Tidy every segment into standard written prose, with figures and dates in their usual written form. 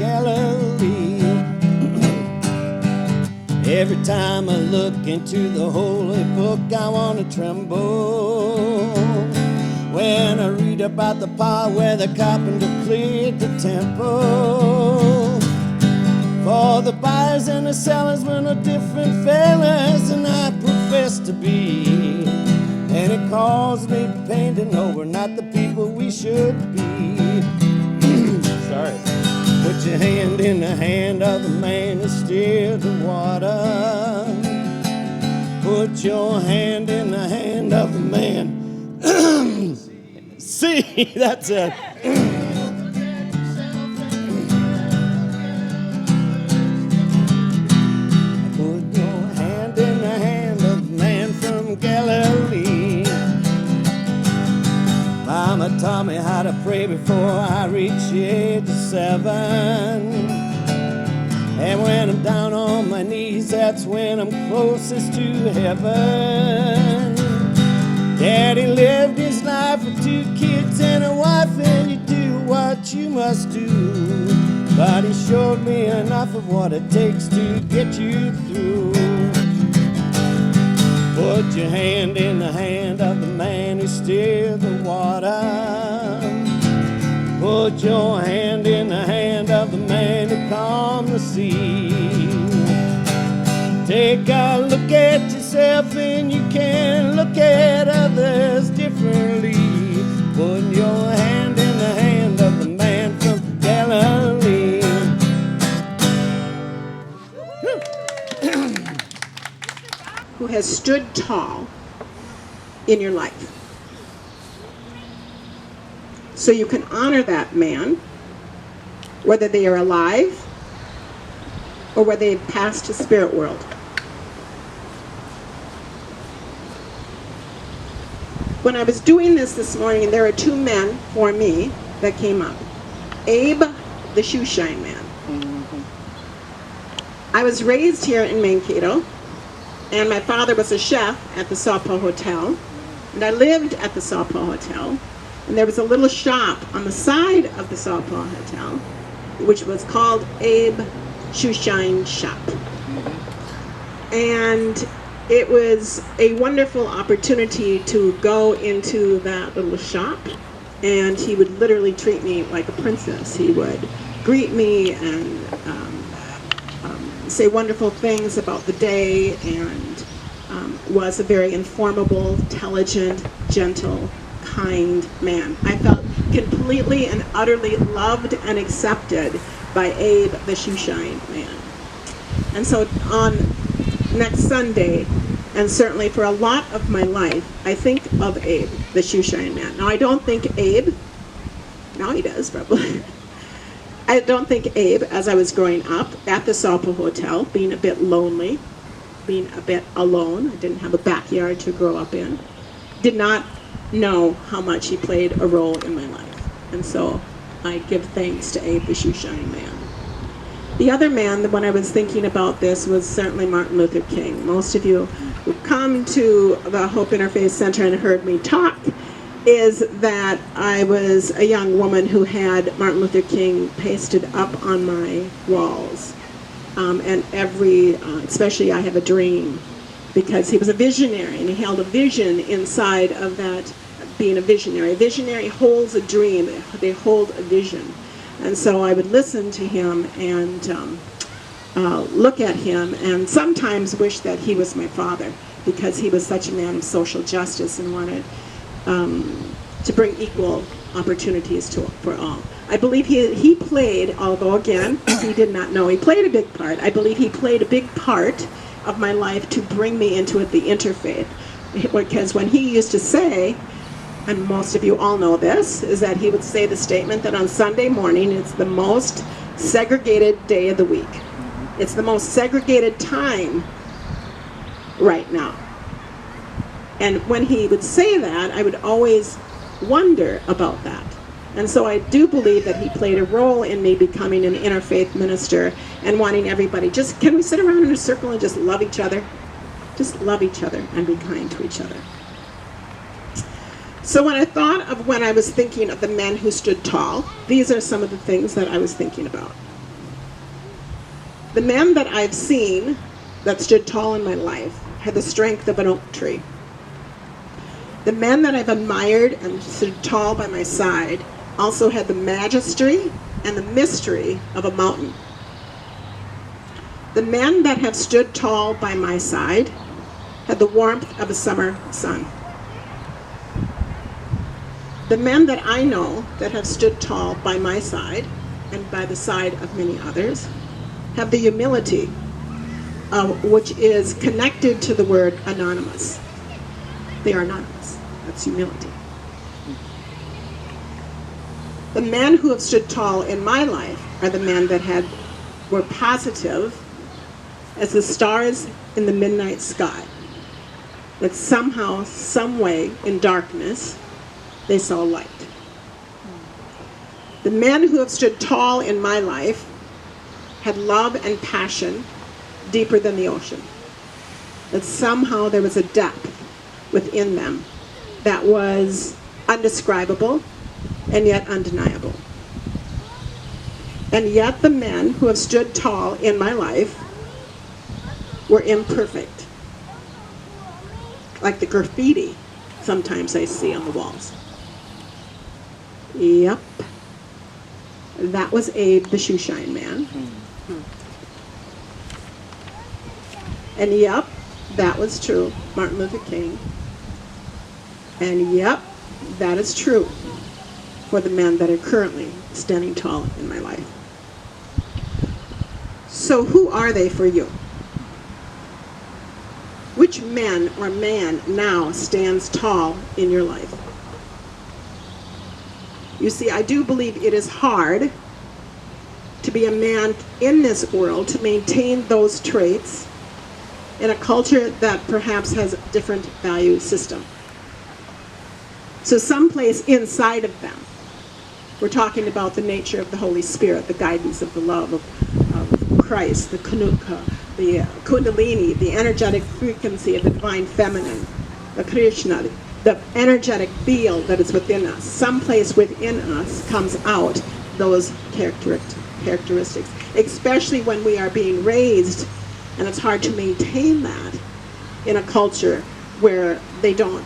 Galilee. Every time I look into the holy book, I want to tremble. When I read about the part where the carpenter cleared the temple. For the buyers and the sellers were no different fellas than I profess to be. And it caused me pain to know we're not the people we should be. Sorry. Put your hand in the hand of the man who steered the water. Put your hand in the hand of the man. See, that's it. Put your hand in the hand of the man from Galilee. Mama taught me how to pray before I reached the age of 7. And when I'm down on my knees, that's when I'm closest to heaven. Daddy lived his life with 2 kids and a wife, and you do what you must do. But he showed me enough of what it takes to get you through. Put your hand in the hand of the man who steered the water. Put your hand in the hand of the man who calmed the sea. Take a look at yourself and you can look at others differently. Put your hand in the hand of the man from Galilee. Who has stood tall in your life. So you can honor that man, whether they are alive or whether they've passed to spirit world. When I was doing this morning, there were 2 men for me that came up. Abe, the shoe shine man. I was raised here in Mankato, and my father was a chef at the Sawpaw Hotel, and I lived at the Sawpaw Hotel, and there was a little shop on the side of the Sawpaw Hotel, which was called Abe Shoe Shine Shop. And it was a wonderful opportunity to go into that little shop, and he would literally treat me like a princess. He would greet me and say wonderful things about the day, and was a very informable, intelligent, gentle, kind man. I felt completely and utterly loved and accepted by Abe, the shoe shine man. And so on next Sunday, and certainly for a lot of my life, I think of Abe, the shoe shine man. Now I don't think Abe, now he does probably, I don't think Abe, as I was growing up at the Sawpaw Hotel, being a bit lonely, being a bit alone, I didn't have a backyard to grow up in, did not know how much he played a role in my life. And so I give thanks to Abe, the shoe shine man. The other man, when I was thinking about this, was certainly Martin Luther King. Most of you who come to the Hope Interfaith Center and heard me talk is that I was a young woman who had Martin Luther King pasted up on my walls. And especially I Have a Dream, because he was a visionary, and he held a vision inside of that, being a visionary. A visionary holds a dream, they hold a vision. And so I would listen to him and look at him and sometimes wish that he was my father, because he was such a man of social justice and wanted to bring equal opportunities for all. I believe he played, although again, he did not know he played a big part. I believe he played a big part of my life to bring me into the interfaith. Because when he used to say, and most of you all know this, is that he would say the statement that on Sunday morning it's the most segregated day of the week. It's the most segregated time right now. And when he would say that, I would always wonder about that. And so I do believe that he played a role in me becoming an interfaith minister and wanting everybody, can we sit around in a circle and just love each other? Just love each other and be kind to each other. So when I was thinking of the men who stood tall, these are some of the things that I was thinking about. The men that I've seen that stood tall in my life had the strength of an oak tree. The men that I've admired and stood tall by my side also had the majesty and the mystery of a mountain. The men that have stood tall by my side had the warmth of a summer sun. The men that I know that have stood tall by my side and by the side of many others have the humility, which is connected to the word anonymous. They are anonymous. That's humility. The men who have stood tall in my life are the men that were positive as the stars in the midnight sky. That somehow, some way, in darkness, they saw light. The men who have stood tall in my life had love and passion deeper than the ocean. That somehow there was a depth within them that was undescribable and yet undeniable. And yet the men who have stood tall in my life were imperfect. Like the graffiti sometimes I see on the walls. Yep. That was Abe the shoeshine man. And yep, that was true, Martin Luther King. And yep, that is true for the men that are currently standing tall in my life. So who are they for you? Which men or man now stands tall in your life? You see, I do believe it is hard to be a man in this world, to maintain those traits in a culture that perhaps has a different value system. So someplace inside of them, we're talking about the nature of the Holy Spirit, the guidance of the love of Christ, the Kanuka, the Kundalini, the energetic frequency of the divine feminine, the Krishna, the energetic field that is within us. Someplace within us comes out those characteristics, especially when we are being raised, and it's hard to maintain that in a culture where they don't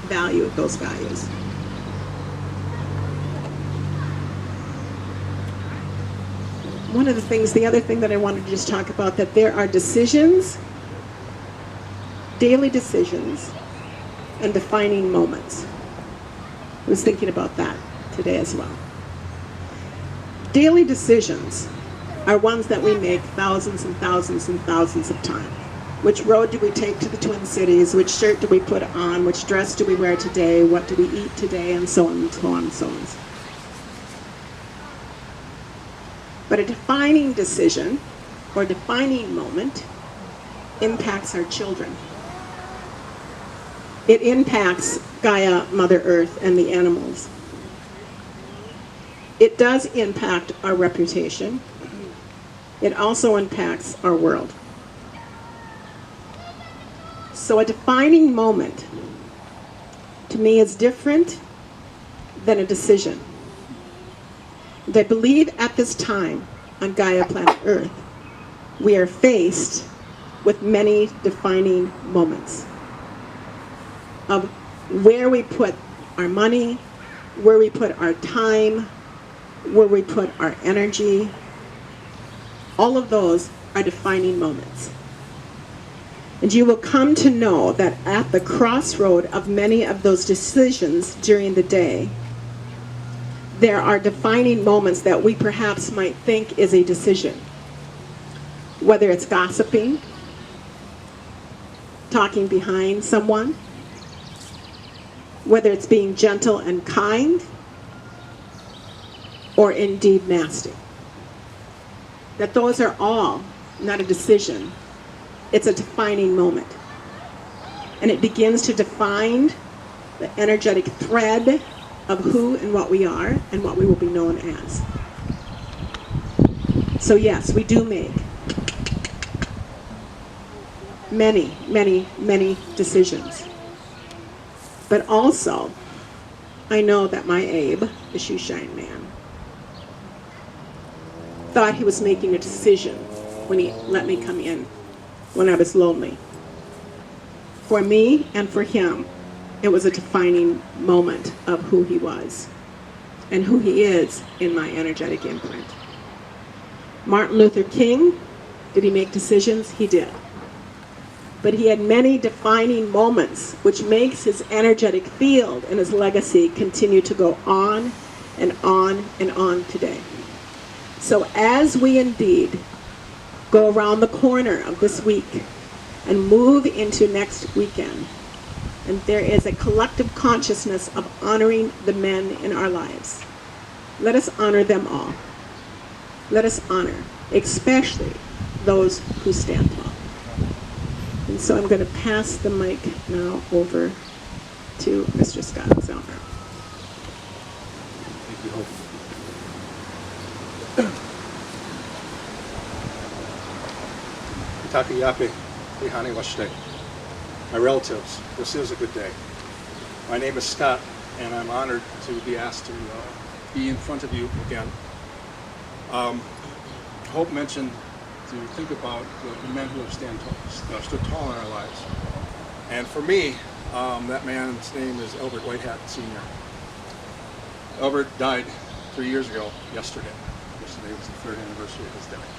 value those values. One of the things, the other thing that I wanted to just talk about, that there are decisions, daily decisions, and defining moments. I was thinking about that today as well. Daily decisions are ones that we make thousands and thousands and thousands of times. Which road do we take to the Twin Cities? Which shirt do we put on? Which dress do we wear today? What do we eat today? And so on and so on and so on. But a defining decision or defining moment impacts our children. It impacts Gaia, Mother Earth, and the animals. It does impact our reputation. It also impacts our world. So a defining moment, to me, is different than a decision. And I believe at this time on Gaia, planet Earth, we are faced with many defining moments of where we put our money, where we put our time, where we put our energy. All of those are defining moments. And you will come to know that at the crossroad of many of those decisions during the day, there are defining moments that we perhaps might think is a decision. Whether it's gossiping, talking behind someone, whether it's being gentle and kind, or indeed nasty. That those are all not a decision. It's a defining moment. And it begins to define the energetic thread of who and what we are and what we will be known as. So yes, we do make many, many, many decisions. But also, I know that my Abe, the shoeshine man, thought he was making a decision when he let me come in when I was lonely. For me and for him, it was a defining moment of who he was and who he is in my energetic imprint. Martin Luther King, did he make decisions? He did. But he had many defining moments, which makes his energetic field and his legacy continue to go on and on and on today. So as we indeed go around the corner of this week and move into next weekend, and there is a collective consciousness of honoring the men in our lives, let us honor them all. Let us honor, especially those who stand tall. And so I'm going to pass the mic now over to Mr. Scott Zellner. Thank you, Hope. Takiyape, Ihani Washte. My relatives, this is a good day. My name is Scott, and I'm honored to be asked to be in front of you again. Hope mentioned to think about the men who have stood tall in our lives. And for me, that man's name is Albert Whitehat Sr. Albert died 3 years ago, yesterday. Yesterday was the 3rd anniversary of his death.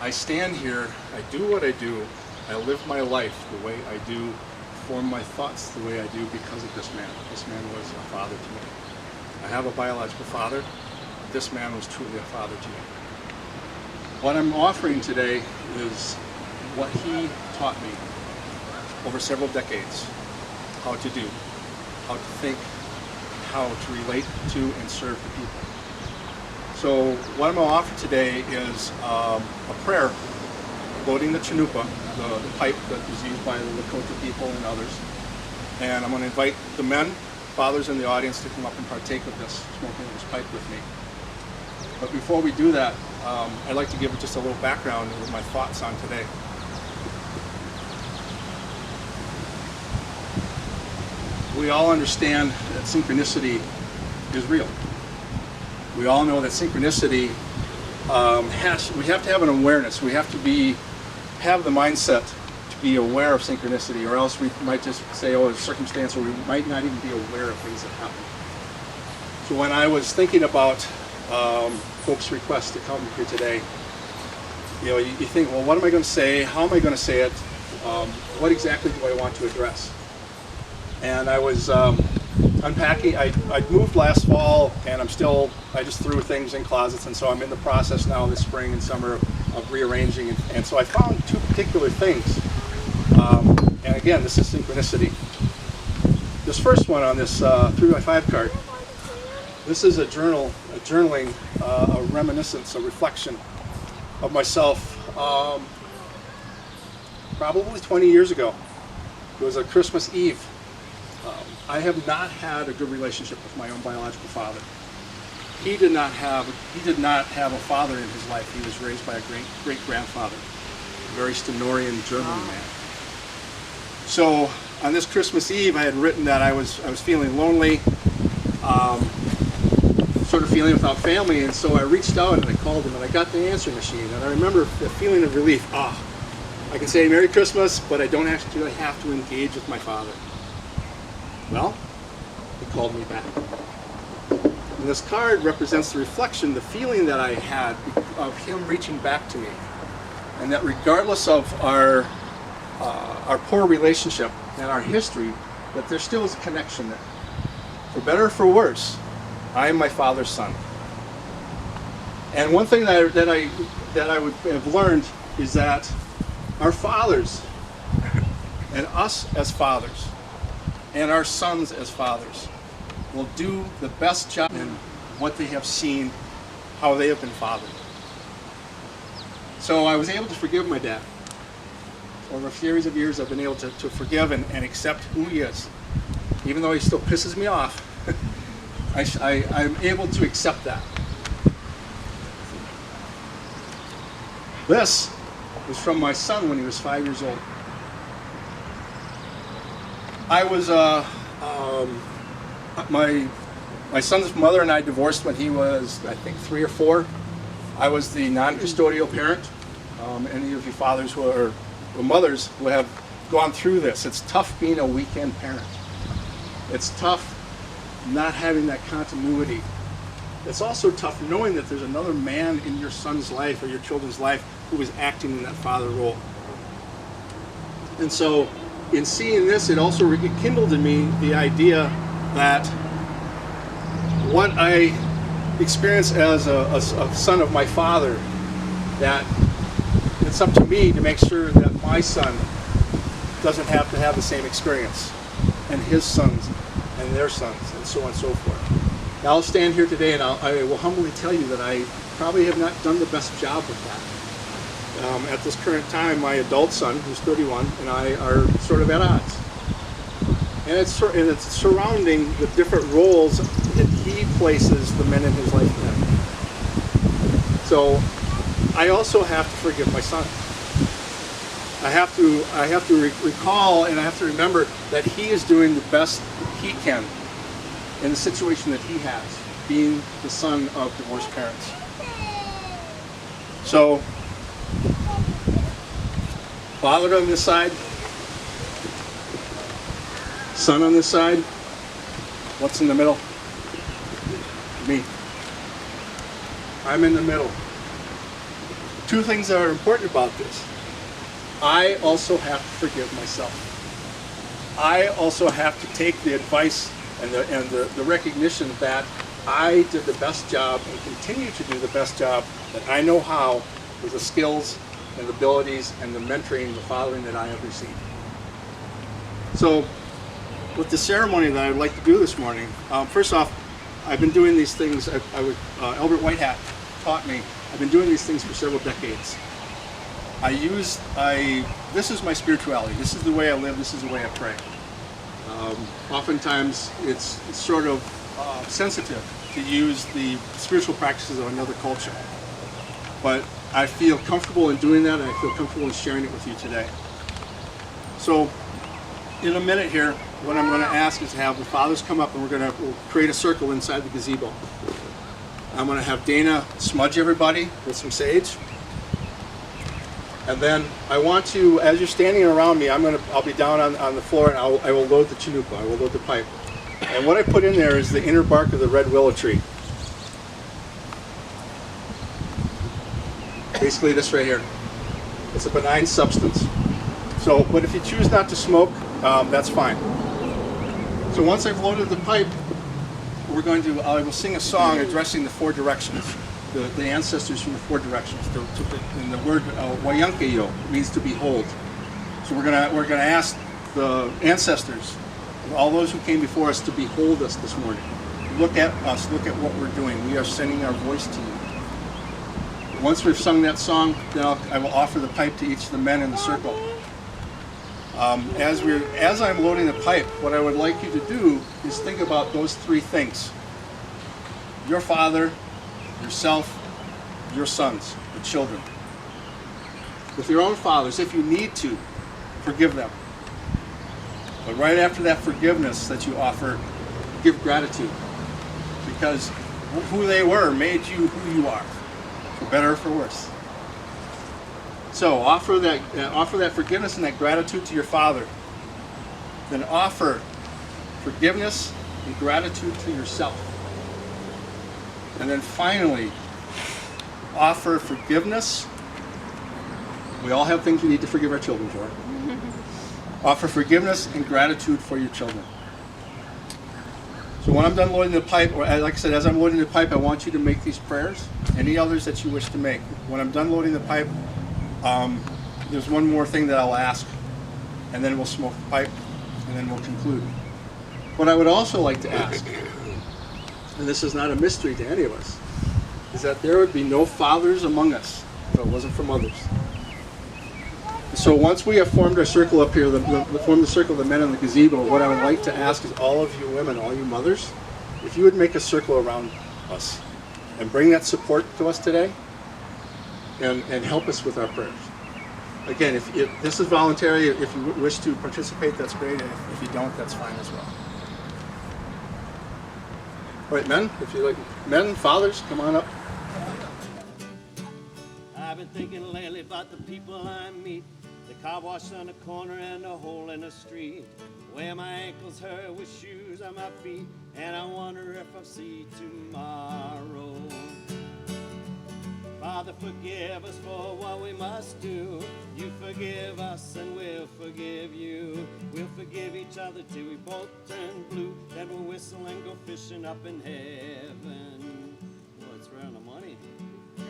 I stand here, I do what I do, I live my life the way I do, form my thoughts the way I do because of this man. This man was a father to me. I have a biological father. This man was truly a father to me. What I'm offering today is what he taught me over several decades, how to do, how to think, how to relate to and serve the people. So what I'm going to offer today is a prayer quoting the chanupa, the pipe that is used by the Lakota people and others. And I'm going to invite the men, fathers in the audience to come up and partake of this, smoking this pipe with me. But before we do that, I'd like to give just a little background with my thoughts on today. We all understand that synchronicity is real. We all know that synchronicity we have to have an awareness. We have to have the mindset to be aware of synchronicity, or else we might just say, oh, it's a circumstance, or we might not even be aware of things that happen. So when I was thinking about Hope's request to come here today, you think, well, what am I going to say? How am I going to say it? What exactly do I want to address? And I was unpacking. I moved last fall, and I just threw things in closets, and so I'm in the process now this spring and summer of rearranging, and so I found two particular things. And again, this is synchronicity. This first one on this 3x5 card, this is a journaling, a reminiscence, a reflection of myself probably 20 years ago. It was a Christmas Eve. I have not had a good relationship with my own biological father. He did not have a father in his life. He was raised by a great-grandfather, a very Stenorian German man. So on this Christmas Eve, I had written that I was feeling lonely, sort of feeling without family, and so I reached out and I called him, and I got the answering machine, and I remember the feeling of relief. I can say Merry Christmas, but I don't actually have to engage with my father. Well, he called me back. And this card represents the reflection, the feeling that I had of him reaching back to me. And that regardless of our poor relationship and our history, that there still is a connection there. For better or for worse, I am my father's son. And one thing that I would have learned is that our fathers and us as fathers and our sons as fathers will do the best job in what they have seen, how they have been fathered. So I was able to forgive my dad. Over a series of years, I've been able to forgive and accept who he is. Even though he still pisses me off, I'm able to accept that. This was from my son when he was 5 years old. I was, my son's mother and I divorced when he was, I think, 3 or 4. I was the non-custodial parent. Any of you fathers or mothers who have gone through this, it's tough being a weekend parent. It's tough not having that continuity. It's also tough knowing that there's another man in your son's life or your children's life who is acting in that father role. And so in seeing this, it also rekindled in me the idea that what I experienced as a son of my father, that it's up to me to make sure that my son doesn't have to have the same experience, and his sons and their sons, and so on and so forth. Now I'll stand here today and I will humbly tell you that I probably have not done the best job with that. At this current time, my adult son, who's 31, and I are sort of at odds. And it's surrounding the different roles that he places the men in his life in. So I also have to forgive my son. I have to recall and I have to remember that he is doing the best he can in the situation that he has, being the son of divorced parents. So, father on this side, son on this side, what's in the middle? Me. I'm in the middle. Two things that are important about this. I also have to forgive myself. I also have to take the advice and the recognition that I did the best job and continue to do the best job that I know how with the skills and the abilities and the mentoring, the fathering that I have received. So with the ceremony that I'd like to do this morning, first off, I've been doing these things, Albert Whitehat taught me, I've been doing these things for several decades. This is my spirituality. This is the way I live. This is the way I pray. Oftentimes, it's sort of sensitive to use the spiritual practices of another culture. But I feel comfortable in doing that, and I feel comfortable in sharing it with you today. So, in a minute here, what I'm going to ask is to have the fathers come up, and we'll create a circle inside the gazebo. I'm going to have Dana smudge everybody with some sage. And then I want to, as you're standing around me, I'll be down on the floor and I will load the chanupa, I will load the pipe. And what I put in there is the inner bark of the red willow tree. Basically this right here. It's a benign substance. So, but if you choose not to smoke, that's fine. So once I've loaded the pipe, I will sing a song addressing the four directions. The ancestors from the four directions. And the word wayankeyo means to behold. So we're gonna ask the ancestors, all those who came before us, to behold us this morning. Look at us. Look at what we're doing. We are sending our voice to you. Once we've sung that song, then I will offer the pipe to each of the men in the circle. As I'm loading the pipe, what I would like you to do is think about those three things: your father, yourself, your sons, the children. With your own fathers, if you need to, forgive them. But right after that forgiveness that you offer, give gratitude. Because who they were made you who you are, for better or for worse. So offer that forgiveness and that gratitude to your father. Then offer forgiveness and gratitude to yourself. And then finally, offer forgiveness. We all have things we need to forgive our children for. Offer forgiveness and gratitude for your children. So when I'm done loading the pipe, or like I said, as I'm loading the pipe, I want you to make these prayers, any others that you wish to make. When I'm done loading the pipe, there's one more thing that I'll ask, and then we'll smoke the pipe, and then we'll conclude. What I would also like to ask, and this is not a mystery to any of us, is that there would be no fathers among us if it wasn't for mothers. So once we have formed our circle up here, formed the circle of the men in the gazebo, what I would like to ask is all of you women, all you mothers, if you would make a circle around us and bring that support to us today and help us with our prayers. Again, if this is voluntary, if you wish to participate, that's great. If you don't, that's fine as well. All right, men, if you like, men, fathers, come on up. I've been thinking lately about the people I meet, the car wash on the corner and the hole in the street, where my ankles hurt with shoes on my feet, and I wonder if I'll see tomorrow. Father, forgive us for what we must do. You forgive us and we'll forgive you. We'll forgive each other till we both turn blue. Then we'll whistle and go fishing up in heaven. Well, it's around the money. Yeah.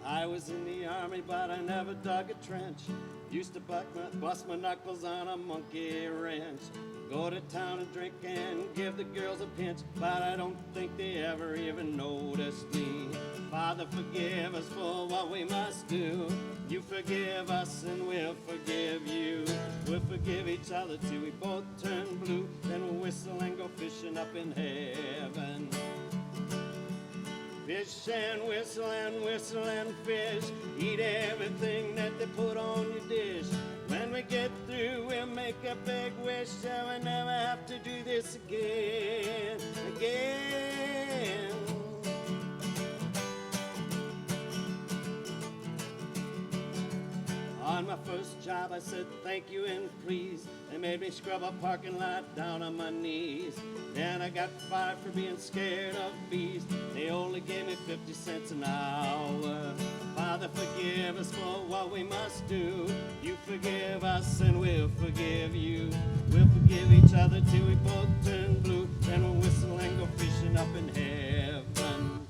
I was in the army, but I never dug a trench. Used to bust my knuckles on a monkey wrench. Go to town and drink and give the girls a pinch, but I don't think they ever even noticed me. Father, forgive us for what we must do. You forgive us and we'll forgive you. We'll forgive each other till we both turn blue. Then we'll whistle and go fishing up in heaven. Fish and whistle and fish. Eat everything that they put on your dish. When we get through, we'll make a big wish, so we never have to do this again. On my first job, I said thank you and please. They made me scrub a parking lot down on my knees. Then I got fired for being scared of bees. They only gave me 50 cents an hour. Father, forgive us for what we must do. You forgive us and we'll forgive you. We'll forgive each other till we both turn blue. Then we'll whistle and go fishing up in heaven.